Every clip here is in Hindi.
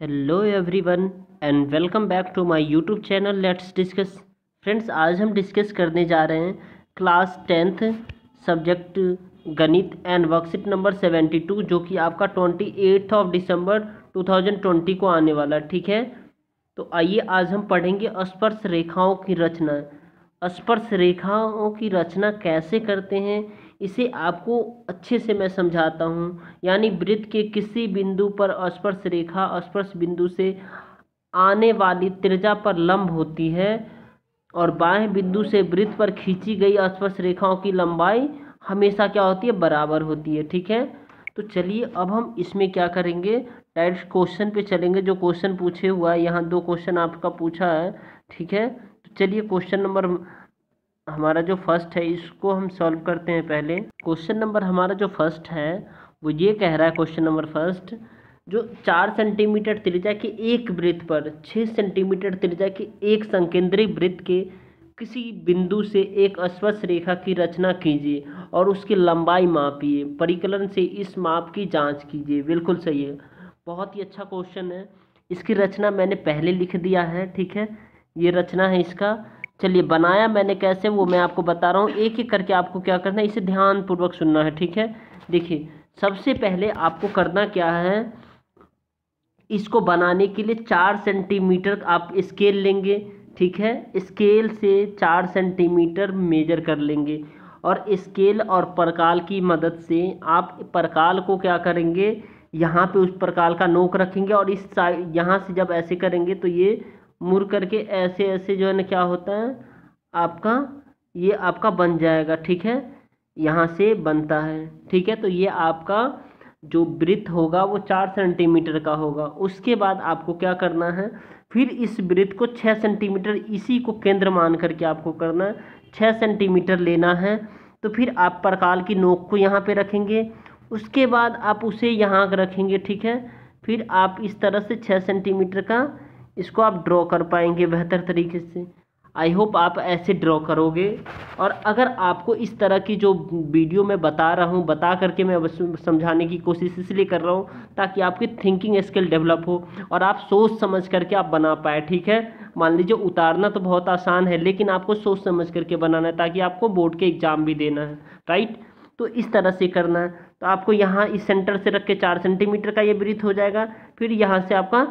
Hello everyone and welcome back to my YouTube channel let's discuss. Friends, आज हम डिस्कस करने जा रहे हैं क्लास 10th सब्जेक्ट गणित एंड वर्कशीट नंबर 72, जो कि आपका 28 दिसंबर 2020 को आने वाला, ठीक है। तो आइए आज हम पढ़ेंगे स्पर्श रेखाओं की रचना। स्पर्श रेखाओं की रचना कैसे करते हैं इसे आपको अच्छे से मैं समझाता हूँ। यानी वृत्त के किसी बिंदु पर स्पर्श रेखा स्पर्श बिंदु से आने वाली त्रिज्या पर लंब होती है और बाएं बिंदु से वृत्त पर खींची गई स्पर्श रेखाओं की लंबाई हमेशा क्या होती है, बराबर होती है, ठीक है। तो चलिए अब हम इसमें क्या करेंगे, डायरेक्ट क्वेश्चन पे चलेंगे। जो क्वेश्चन पूछे हुआ है, यहाँ 2 क्वेश्चन आपका पूछा है, ठीक है। तो चलिए क्वेश्चन नंबर हमारा जो फर्स्ट है इसको हम सॉल्व करते हैं। पहले क्वेश्चन नंबर हमारा जो फर्स्ट है वो ये कह रहा है, क्वेश्चन नंबर फर्स्ट, जो 4 सेंटीमीटर त्रिज्या के एक वृत्त पर 6 सेंटीमीटर त्रिज्या के एक संकेंद्री वृत्त के किसी बिंदु से एक स्पर्श रेखा की रचना कीजिए और उसकी लंबाई मापिए। परिकलन से इस माप की जांच कीजिए। बिल्कुल सही है, बहुत ही अच्छा क्वेश्चन है। इसकी रचना मैंने पहले लिख दिया है, ठीक है। ये रचना है इसका। चलिए बनाया मैंने कैसे वो मैं आपको बता रहा हूँ। एक एक करके आपको क्या करना है, इसे ध्यानपूर्वक सुनना है, ठीक है। देखिए सबसे पहले आपको करना क्या है, इसको बनाने के लिए 4 सेंटीमीटर आप स्केल लेंगे, ठीक है। स्केल से 4 सेंटीमीटर मेजर कर लेंगे और स्केल और परकाल की मदद से आप परकाल को क्या करेंगे, यहाँ पे उस परकाल का नोक रखेंगे और इस साइड यहाँ से जब ऐसे करेंगे तो ये मुड़ करके ऐसे ऐसे जो है ना क्या होता है आपका, ये आपका बन जाएगा, ठीक है। यहाँ से बनता है, ठीक है। तो ये आपका जो वृत्त होगा वो 4 सेंटीमीटर का होगा। उसके बाद आपको क्या करना है, फिर इस वृत्त को 6 सेंटीमीटर इसी को केंद्र मान करके आपको करना है, 6 सेंटीमीटर लेना है। तो फिर आप परकाल की नोक को यहाँ पे रखेंगे, उसके बाद आप उसे यहाँ रखेंगे, ठीक है। फिर आप इस तरह से 6 सेंटीमीटर का इसको आप ड्रॉ कर पाएंगे बेहतर तरीके से। आई होप आप ऐसे ड्रॉ करोगे। और अगर आपको इस तरह की जो वीडियो मैं बता रहा हूँ, बता करके मैं समझाने की कोशिश इसलिए कर रहा हूँ ताकि आपकी थिंकिंग स्किल डेवलप हो और आप सोच समझ करके आप बना पाए, ठीक है। मान लीजिए उतारना तो बहुत आसान है, लेकिन आपको सोच समझ करके बनाना है ताकि आपको बोर्ड के एग्ज़ाम भी देना है, राइट। तो इस तरह से करना है। तो आपको यहाँ इस सेंटर से रख के 4 सेंटीमीटर का ये वृत्त हो जाएगा। फिर यहाँ से आपका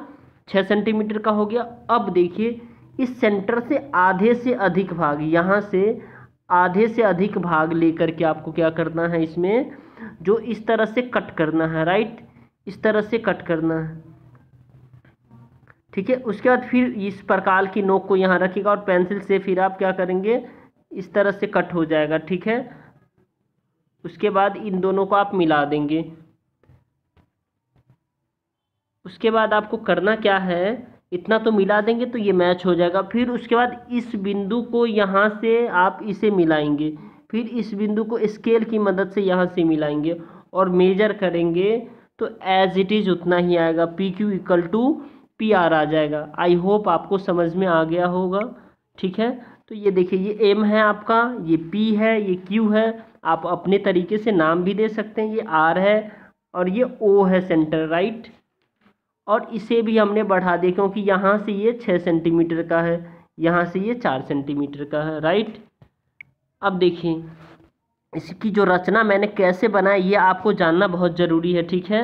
6 सेंटीमीटर का हो गया। अब देखिए इस सेंटर से आधे से अधिक भाग, यहाँ से आधे से अधिक भाग लेकर के आपको क्या करना है, इसमें जो इस तरह से कट करना है, राइट, इस तरह से कट करना है, ठीक है। उसके बाद फिर इस परकाल की नोक को यहाँ रखिएगा और पेंसिल से फिर आप क्या करेंगे, इस तरह से कट हो जाएगा, ठीक है। उसके बाद इन दोनों को आप मिला देंगे। उसके बाद आपको करना क्या है, इतना तो मिला देंगे तो ये मैच हो जाएगा। फिर उसके बाद इस बिंदु को यहाँ से आप इसे मिलाएंगे, फिर इस बिंदु को स्केल की मदद से यहाँ से मिलाएंगे और मेजर करेंगे तो एज इट इज़ उतना ही आएगा, P Q equal to P R आ जाएगा। आई होप आपको समझ में आ गया होगा, ठीक है। तो ये देखिए ये एम है आपका, ये पी है, ये क्यू है, आप अपने तरीके से नाम भी दे सकते हैं, ये आर है और ये ओ है सेंटर, राइट। और इसे भी हमने बढ़ा दिया क्योंकि यहाँ से ये 6 सेंटीमीटर का है, यहाँ से ये 4 सेंटीमीटर का है, राइट। अब देखिए इसकी जो रचना मैंने कैसे बनाई ये आपको जानना बहुत ज़रूरी है, ठीक है।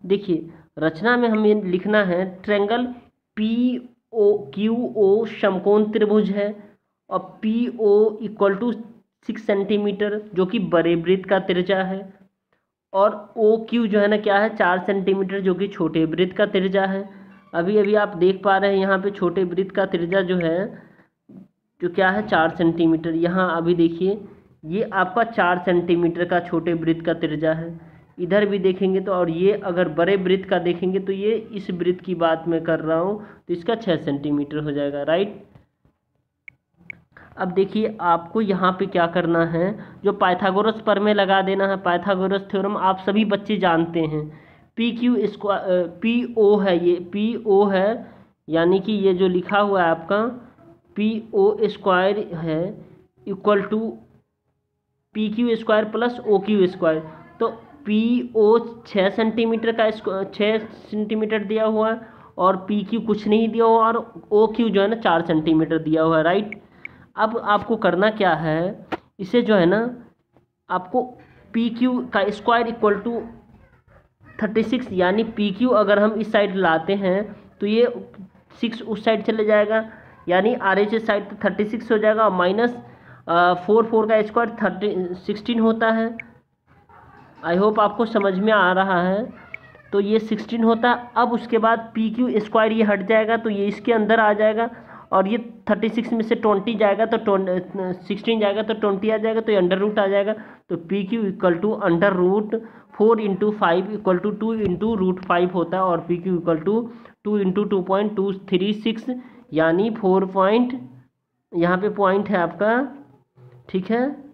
देखिए रचना में हमें लिखना है triangle P O Q O समकोण त्रिभुज है और P O equal to 6 centimetre जो कि बड़े वृत्त का त्रिज्या है और ओ क्यू जो है ना क्या है, 4 सेंटीमीटर जो कि छोटे वृत्त का त्रिज्या है। अभी अभी आप देख पा रहे हैं यहाँ पे छोटे वृत्त का त्रिज्या जो है जो क्या है 4 सेंटीमीटर। यहाँ अभी देखिए ये आपका 4 सेंटीमीटर का छोटे वृत्त का त्रिज्या है। इधर भी देखेंगे तो, और ये अगर बड़े वृत्त का देखेंगे तो ये इस वृत्त की बात मैं कर रहा हूँ तो इसका 6 सेंटीमीटर हो जाएगा, राइट। अब देखिए आपको यहाँ पे क्या करना है, जो पाइथागोरस प्रमेय लगा देना है। पाइथागोरस थ्योरम आप सभी बच्चे जानते हैं। P Q square P O है, ये पी ओ है, यानी कि ये जो लिखा हुआ है आपका पी ओ स्क्वायर है equal to P Q square plus O Q square. तो पी ओ 6 सेंटीमीटर का 6 सेंटीमीटर दिया हुआ है और पी क्यू कुछ नहीं दिया हुआ और ओ क्यू जो है ना 4 सेंटीमीटर दिया हुआ है, राइट। अब आपको करना क्या है, इसे जो है ना आपको पी क्यू का स्क्वायर इक्वल टू 36, यानी पी क्यू अगर हम इस साइड लाते हैं तो ये 6 उस साइड चले जाएगा, यानी आर एच एस साइड तो 36 हो जाएगा, और माइनस 4 का स्क्वायर 16 होता है। आई होप आपको समझ में आ रहा है। तो ये 16 होता है। अब उसके बाद पी क्यू स्क्वायर ये हट जाएगा तो ये इसके अंदर आ जाएगा, और ये 36 में से 20 जाएगा तो 16 जाएगा तो 20 आ जाएगा, तो ये अंडर रूट आ जाएगा। तो P Q equal to under root 4 into 5 equal to 2 into root 5 होता है, और P Q equal to 2 into 2.236, यानी 4 पॉइंट, यहाँ पे पॉइंट है आपका, ठीक है।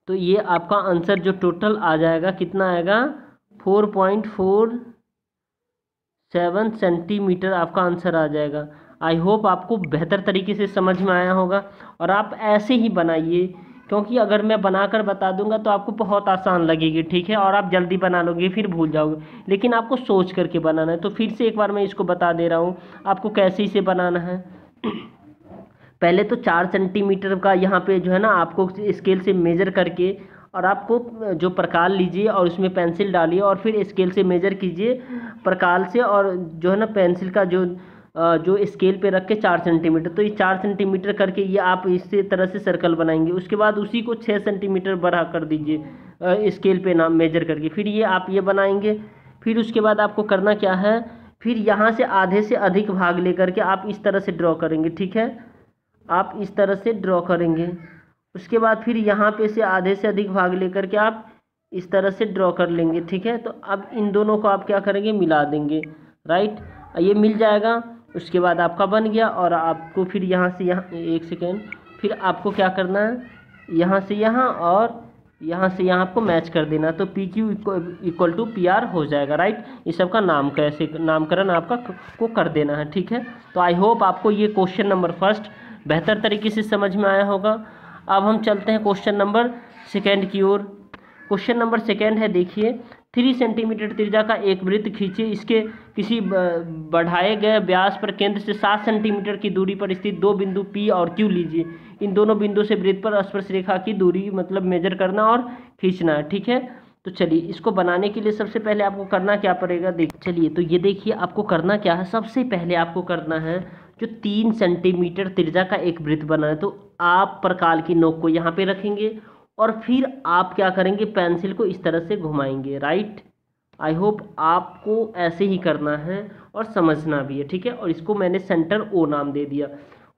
तो ये आपका आंसर जो टोटल आ जाएगा कितना आएगा, 4.47 सेंटीमीटर आपका आंसर आ जाएगा। आई होप आपको बेहतर तरीके से समझ में आया होगा, और आप ऐसे ही बनाइए, क्योंकि अगर मैं बनाकर बता दूंगा तो आपको बहुत आसान लगेगी, ठीक है, और आप जल्दी बना लोगे फिर भूल जाओगे, लेकिन आपको सोच करके बनाना है। तो फिर से एक बार मैं इसको बता दे रहा हूँ आपको कैसे इसे बनाना है। पहले तो 4 सेंटीमीटर का यहाँ पे जो है ना आपको स्केल से मेज़र करके, और आपको जो प्रकार लीजिए और उसमें पेंसिल डालिए, और फिर स्केल से मेज़र कीजिए प्रकार से, और जो है ना पेंसिल का जो स्केल पे रख के 4 सेंटीमीटर, तो ये 4 सेंटीमीटर करके ये आप इसी तरह से सर्कल बनाएंगे। उसके बाद उसी को 6 सेंटीमीटर बढ़ा कर दीजिए स्केल पे नाम मेजर करके, फिर ये आप ये बनाएंगे। फिर उसके बाद आपको करना क्या है, फिर यहाँ से आधे से अधिक भाग लेकर के आप इस तरह से ड्रॉ करेंगे, ठीक है, आप इस तरह से ड्रॉ करेंगे। उसके बाद फिर यहाँ पे से आधे से अधिक भाग लेकर के आप इस तरह से ड्रॉ कर लेंगे, ठीक है। तो अब इन दोनों को आप क्या करेंगे, मिला देंगे, राइट, ये मिल जाएगा। उसके बाद आपका बन गया, और आपको फिर यहाँ से यहाँ, एक सेकेंड, फिर आपको क्या करना है, यहाँ से यहाँ और यहाँ से यहाँ आपको मैच कर देना, तो P Q equal to P R हो जाएगा, राइट। ये सब का नाम कैसे नामकरण आपका को कर देना है, ठीक है। तो आई होप आपको ये क्वेश्चन नंबर फर्स्ट बेहतर तरीके से समझ में आया होगा। अब हम चलते हैं क्वेश्चन नंबर सेकेंड की ओर। क्वेश्चन नंबर सेकेंड है, देखिए, 3 सेंटीमीटर त्रिज्या का एक वृत्त खींचे, इसके किसी बढ़ाए गए व्यास पर केंद्र से 7 सेंटीमीटर की दूरी पर स्थित 2 बिंदु P और Q लीजिए। इन दोनों बिंदु से वृत्त पर स्पर्श रेखा की दूरी मतलब मेजर करना और खींचना है, ठीक है। तो चलिए इसको बनाने के लिए सबसे पहले आपको करना क्या पड़ेगा, चलिए तो ये देखिए आपको करना क्या है। सबसे पहले आपको करना है जो 3 सेंटीमीटर त्रिज्या का एक वृत्त बनाना है, तो आप प्रकार की नोक को यहाँ पे रखेंगे, और फिर आप क्या करेंगे, पेंसिल को इस तरह से घुमाएंगे, राइट। आई होप आपको ऐसे ही करना है और समझना भी है, ठीक है। और इसको मैंने सेंटर ओ नाम दे दिया।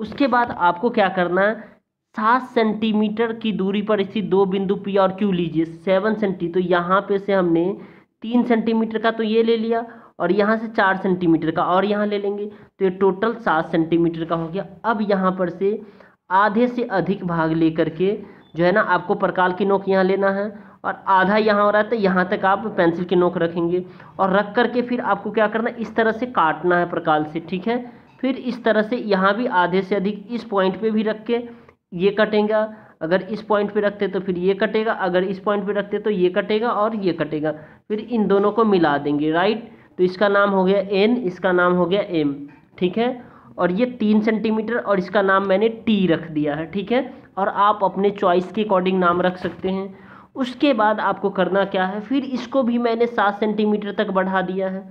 उसके बाद आपको क्या करना है, 7 सेंटीमीटर की दूरी पर स्थित 2 बिंदु P और Q लीजिए, 7 सेंटी, तो यहाँ पे से हमने 3 सेंटीमीटर का तो ये ले लिया, और यहाँ से 4 सेंटीमीटर का और यहाँ ले लेंगे, तो ये टोटल 7 सेंटीमीटर का हो गया। अब यहाँ पर से आधे से अधिक भाग लेकर के जो है ना आपको प्रकार की नोक यहाँ लेना है, और आधा यहाँ हो रहा है तो यहाँ तक आप पेंसिल की नोक रखेंगे, और रख करके फिर आपको क्या करना है, इस तरह से काटना है प्रकार से, ठीक है। फिर इस तरह से यहाँ भी आधे से अधिक इस पॉइंट पे भी रख के ये कटेगा, अगर इस पॉइंट पे रखते तो फिर ये कटेगा, अगर इस पॉइंट पे रखते तो ये कटेगा और ये कटेगा, फिर इन दोनों को मिला देंगे, राइट। तो इसका नाम हो गया N, इसका नाम हो गया M, ठीक है। और ये 3 सेंटीमीटर, और इसका नाम मैंने T रख दिया है, ठीक है। और आप अपने चॉइस के अकॉर्डिंग नाम रख सकते हैं। उसके बाद आपको करना क्या है, फिर इसको भी मैंने 7 सेंटीमीटर तक बढ़ा दिया है,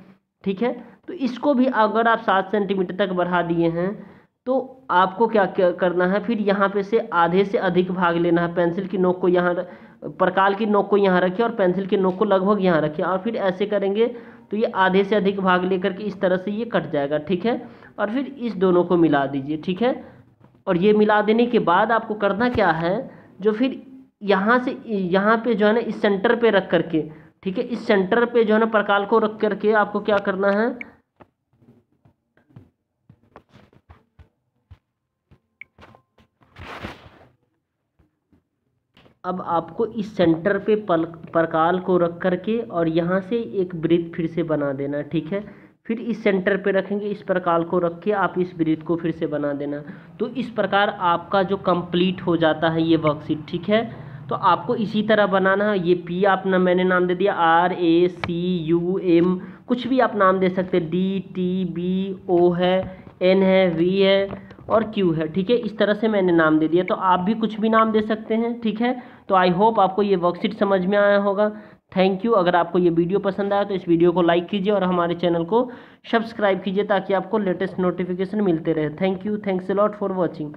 ठीक है। तो इसको भी अगर आप 7 सेंटीमीटर तक बढ़ा दिए हैं तो आपको क्या करना है, फिर यहाँ पे से आधे से अधिक भाग लेना है। पेंसिल की नोक को यहाँ, प्रकार की नोक को यहाँ रखिए और पेंसिल की नोक को लगभग यहाँ रखिए, और फिर ऐसे करेंगे तो ये आधे से अधिक भाग लेकर के इस तरह से ये कट जाएगा, ठीक है। और फिर इस दोनों को मिला दीजिए, ठीक है। और ये मिला देने के बाद आपको करना क्या है, जो फिर यहाँ से यहाँ पे जो है ना इस सेंटर पे रख करके, ठीक है, इस सेंटर पे जो है ना प्रकार को रख करके आपको क्या करना है, अब आपको इस सेंटर पे प्रकार को रख करके और यहाँ से एक वृत्त फिर से बना देना, ठीक है। फिर इस सेंटर पे रखेंगे, इस प्रकार को रख के आप इस वृत्त को फिर से बना देना। तो इस प्रकार आपका जो कंप्लीट हो जाता है ये वर्कशीट, ठीक है। तो आपको इसी तरह बनाना है। ये P आपने मैंने नाम दे दिया, RACUM कुछ भी आप नाम दे सकते हैं, डी, टी, बी, ओ है, एन है, वी है और क्यू है, ठीक है। इस तरह से मैंने नाम दे दिया, तो आप भी कुछ भी नाम दे सकते हैं, ठीक है। तो आई होप आपको ये वर्कशीट समझ में आया होगा। Thank you. अगर आपको ये वीडियो पसंद आया तो इस वीडियो को लाइक कीजिए और हमारे चैनल को सब्सक्राइब कीजिए ताकि आपको लेटेस्ट नोटिफिकेशन मिलते रहे। Thank you, thanks a lot for watching.